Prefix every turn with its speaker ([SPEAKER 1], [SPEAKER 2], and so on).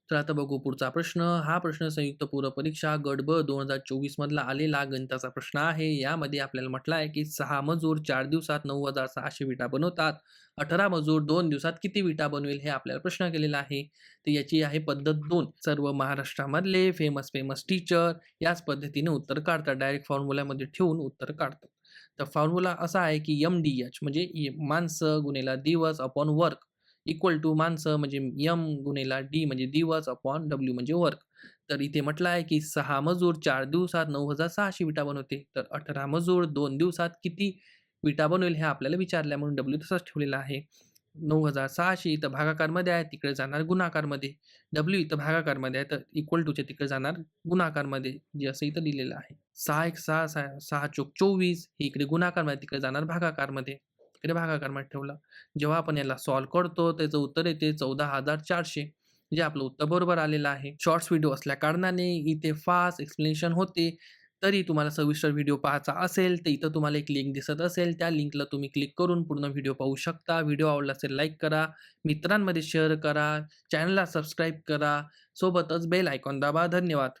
[SPEAKER 1] तर आता बघू पुढचा प्रश्न. हा प्रश्न संयुक्त पूर्व परीक्षा गट ब 2024 मधला आलेला गणिताचा प्रश्न आहे. यामध्ये आपल्याला म्हटलं आहे, की 6 मजूर 4 दिवसात 9,600 विटा बनवतात. 18 मजूर 2 दिवसात किती विटा बनवेल? हे आपल्याला प्रश्न केलेला आहे. तर याची आहे पद्धत 2. सर्व महाराष्ट्रामधले फेमस फेमस टीचर याच पद्धतीने उत्तर काढतात. डायरेक्ट फॉर्म्युल्यामध्ये ठेवून उत्तर काढतात. तर फॉर्म्युला असा आहे, की एम-डी-एच म्हणजे माणसं गुणिले दिवस अपॉन वर्क इक्वल टू माणसं म्हणजे एम गुणिले डी म्हणजे दिवस अपॉन डब्ल्यू म्हणजे वर्क. तर इथे म्हटलं आहे की 6 मजूर 4 दिवसात 9,600 विटा बनवते. तर 18 मजूर 2 दिवसात किती विटा बनवेल हे आपल्याला विचारलंय म्हणून डब्ल्यू तसाच ठेवलेला आहे. 9,600 इथं भागाकारमध्ये आहे, तिकडे जाणार गुणाकारमध्ये. डब्ल्यू इथं भागाकारमध्ये आहे, तर इक्वल टूच्या तिकडे जाणार गुणाकारमध्ये, जे असं इथं दिलेलं आहे. 6 एक 6, 6 चोक 24 हे इकडे गुणाकारमध्ये, तिकडे जाणार भागाकारमध्ये. इकडे भागाकारमध्ये ठेवलं. जेव्हा आपण याला सॉल्व्ह करतो, त्याचं उत्तर येते 14,400 जे आपलं उत्तर बरोबर आलेलं आहे. शॉर्ट्स व्हिडिओ असल्या कारणाने इथे फास्ट एक्सप्लेनेशन होते. तरी तुम्हाला सविस्तर व्हिडिओ पाहायचा असेल, तर इथं तुम्हाला एक लिंक दिसत असेल, त्या लिंकला तुम्ही क्लिक करून पूर्ण व्हिडिओ पाहू शकता. व्हिडिओ आवडला असेल लाईक करा, मित्रांमध्ये शेअर करा, चॅनलला सबस्क्राईब करा, सोबतच बेल आयकॉन दाबा. धन्यवाद.